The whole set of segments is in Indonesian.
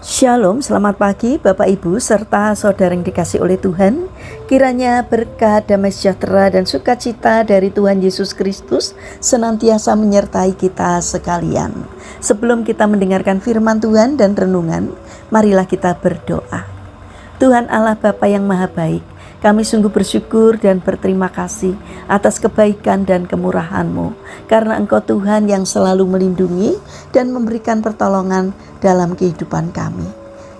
Shalom, selamat pagi Bapak Ibu serta saudara yang dikasih oleh Tuhan. Kiranya berkat, damai sejahtera dan sukacita dari Tuhan Yesus Kristus senantiasa menyertai kita sekalian. Sebelum kita mendengarkan firman Tuhan dan renungan, marilah kita berdoa. Tuhan Allah Bapa yang Maha Baik, kami sungguh bersyukur dan berterima kasih atas kebaikan dan kemurahan-Mu, karena Engkau Tuhan yang selalu melindungi dan memberikan pertolongan dalam kehidupan kami.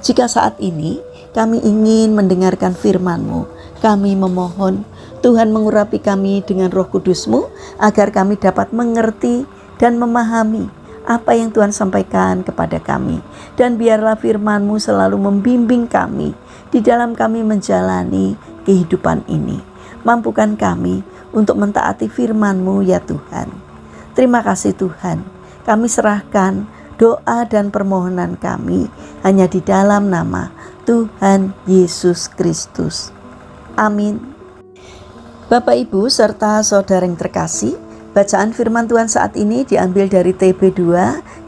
Jika saat ini kami ingin mendengarkan firman-Mu, kami memohon Tuhan mengurapi kami dengan Roh Kudus-Mu, agar kami dapat mengerti dan memahami apa yang Tuhan sampaikan kepada kami. Dan biarlah firman-Mu selalu membimbing kami di dalam kami menjalani kehidupan ini. Mampukan kami untuk mentaati firman-Mu ya Tuhan. Terima kasih Tuhan. Kami serahkan doa dan permohonan kami hanya di dalam nama Tuhan Yesus Kristus. Amin. Bapak Ibu serta saudara yang terkasih, bacaan firman Tuhan saat ini diambil dari TB2,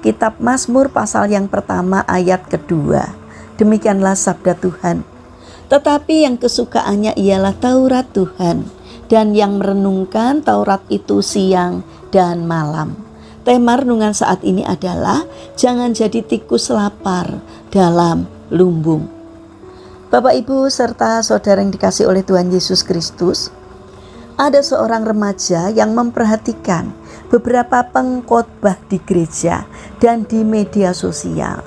Kitab Mazmur pasal yang pertama ayat kedua. Demikianlah sabda Tuhan. Tetapi yang kesukaannya ialah Taurat Tuhan, dan yang merenungkan Taurat itu siang dan malam. Tema renungan saat ini adalah jangan jadi tikus lapar dalam lumbung. Bapak Ibu serta saudara yang dikasih oleh Tuhan Yesus Kristus, ada seorang remaja yang memperhatikan beberapa pengkhotbah di gereja dan di media sosial.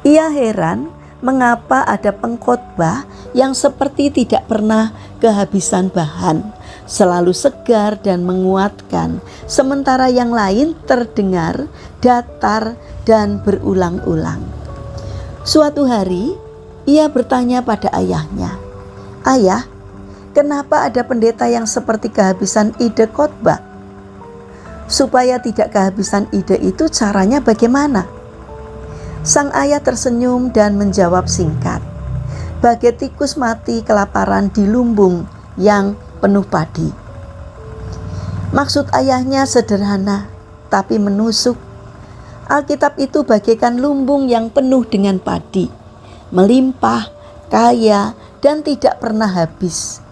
Ia heran mengapa ada pengkhotbah yang seperti tidak pernah kehabisan bahan, selalu segar dan menguatkan, sementara yang lain terdengar datar dan berulang-ulang. Suatu hari, ia bertanya pada ayahnya, "Ayah, kenapa ada pendeta yang seperti kehabisan ide khotbah? Supaya tidak kehabisan ide itu caranya bagaimana?" Sang ayah tersenyum dan menjawab singkat, "Bagai tikus mati kelaparan di lumbung yang penuh padi." Maksud ayahnya sederhana, tapi menusuk. Alkitab itu bagaikan lumbung yang penuh dengan padi, melimpah, kaya, dan tidak pernah habis.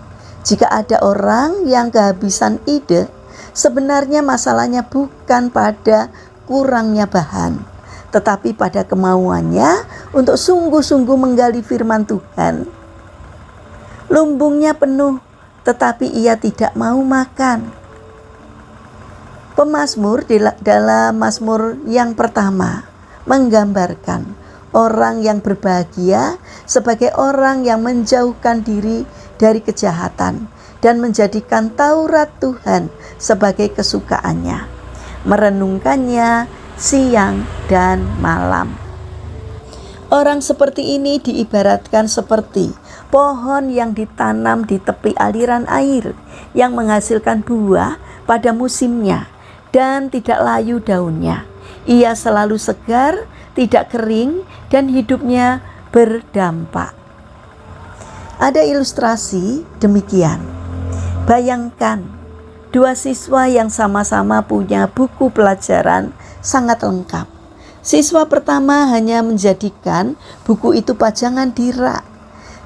Jika ada orang yang kehabisan ide, sebenarnya masalahnya bukan pada kurangnya bahan, tetapi pada kemauannya untuk sungguh-sungguh menggali firman Tuhan. Lumbungnya penuh, tetapi ia tidak mau makan. Pemazmur dalam Mazmur yang pertama menggambarkan orang yang berbahagia sebagai orang yang menjauhkan diri dari kejahatan dan menjadikan Taurat Tuhan sebagai kesukaannya, merenungkannya siang dan malam. Orang seperti ini diibaratkan seperti pohon yang ditanam di tepi aliran air yang menghasilkan buah pada musimnya dan tidak layu daunnya. Ia selalu segar, tidak kering, dan hidupnya berdampak. Ada ilustrasi demikian. Bayangkan dua siswa yang sama-sama punya buku pelajaran sangat lengkap. Siswa pertama hanya menjadikan buku itu pajangan di rak.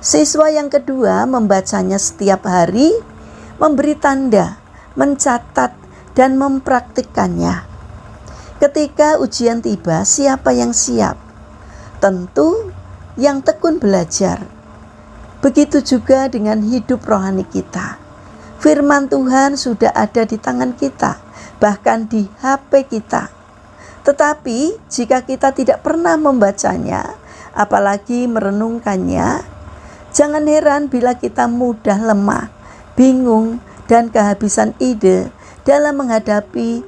Siswa yang kedua membacanya setiap hari, memberi tanda, mencatat, dan mempraktikkannya. Ketika ujian tiba, siapa yang siap? Tentu yang tekun belajar. Begitu juga dengan hidup rohani kita. Firman Tuhan sudah ada di tangan kita, bahkan di HP kita. Tetapi jika kita tidak pernah membacanya, apalagi merenungkannya, jangan heran bila kita mudah lemah, bingung, dan kehabisan ide dalam menghadapi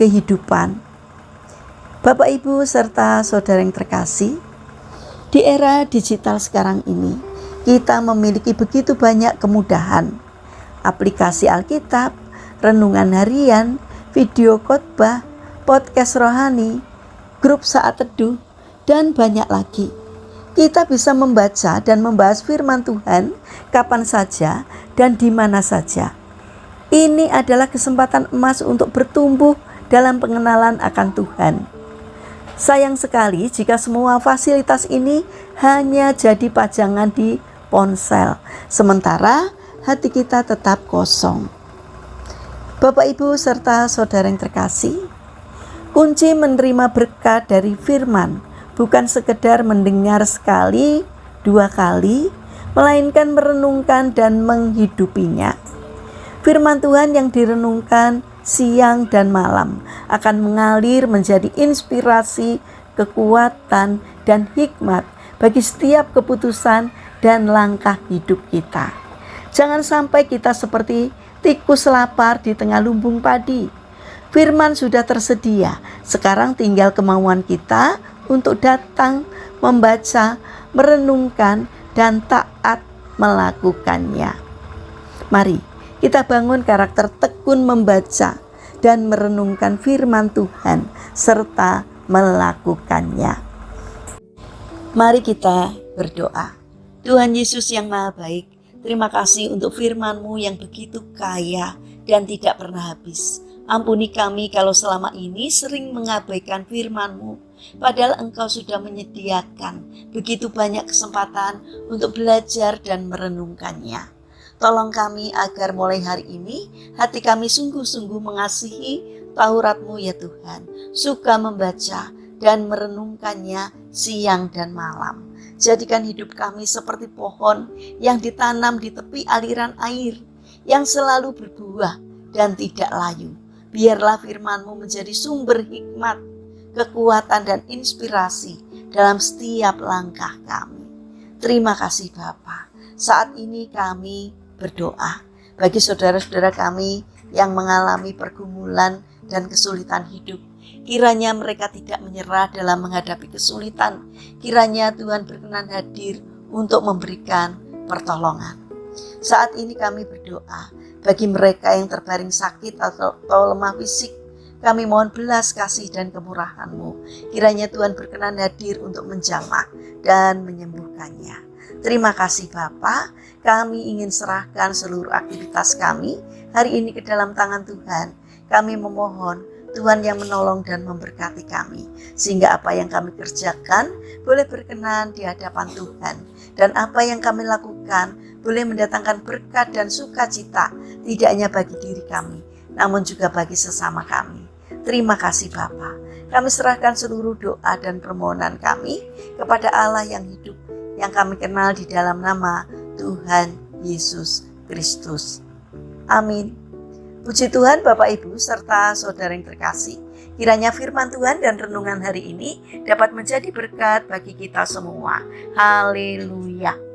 kehidupan. Bapak Ibu serta saudara yang terkasih, di era digital sekarang ini, kita memiliki begitu banyak kemudahan. Aplikasi Alkitab, renungan harian, video khotbah, podcast rohani, grup saat teduh, dan banyak lagi. Kita bisa membaca dan membahas firman Tuhan kapan saja dan di mana saja. Ini adalah kesempatan emas untuk bertumbuh dalam pengenalan akan Tuhan. Sayang sekali jika semua fasilitas ini hanya jadi pajangan di ponsel, sementara hati kita tetap kosong. Bapak, Ibu, serta saudara yang terkasih, kunci menerima berkat dari firman bukan sekedar mendengar sekali, dua kali, melainkan merenungkan dan menghidupinya. Firman Tuhan yang direnungkan siang dan malam akan mengalir menjadi inspirasi, kekuatan, dan hikmat bagi setiap keputusan dan langkah hidup kita. Jangan sampai kita seperti tikus lapar di tengah lumbung padi. Firman sudah tersedia, sekarang tinggal kemauan kita untuk datang, membaca, merenungkan, dan taat melakukannya. Mari kita bangun karakter tekun membaca dan merenungkan firman Tuhan serta melakukannya. Mari kita berdoa. Tuhan Yesus yang Maha Baik, terima kasih untuk firman-Mu yang begitu kaya dan tidak pernah habis. Ampuni kami kalau selama ini sering mengabaikan firman-Mu, padahal Engkau sudah menyediakan begitu banyak kesempatan untuk belajar dan merenungkannya. Tolong kami agar mulai hari ini hati kami sungguh-sungguh mengasihi Taurat-Mu ya Tuhan, suka membaca dan merenungkannya siang dan malam. Jadikan hidup kami seperti pohon yang ditanam di tepi aliran air, yang selalu berbuah dan tidak layu. Biarlah firman-Mu menjadi sumber hikmat, kekuatan, dan inspirasi dalam setiap langkah kami. Terima kasih Bapa. Saat ini kami berdoa bagi saudara-saudara kami yang mengalami pergumulan dan kesulitan hidup. Kiranya mereka tidak menyerah dalam menghadapi kesulitan. Kiranya Tuhan berkenan hadir untuk memberikan pertolongan. Saat ini kami berdoa bagi mereka yang terbaring sakit atau lemah fisik. Kami mohon belas kasih dan kemurahan-Mu. Kiranya Tuhan berkenan hadir untuk menjamah dan menyembuhkannya. Terima kasih Bapa. Kami ingin serahkan seluruh aktivitas kami hari ini ke dalam tangan Tuhan. Kami memohon Tuhan yang menolong dan memberkati kami, sehingga apa yang kami kerjakan boleh berkenan di hadapan Tuhan, dan apa yang kami lakukan boleh mendatangkan berkat dan sukacita, tidak hanya bagi diri kami, namun juga bagi sesama kami. Terima kasih Bapa. Kami serahkan seluruh doa dan permohonan kami kepada Allah yang hidup, yang kami kenal di dalam nama Tuhan Yesus Kristus. Amin. Puji Tuhan Bapak Ibu serta saudara yang terkasih. Kiranya firman Tuhan dan renungan hari ini dapat menjadi berkat bagi kita semua. Haleluya.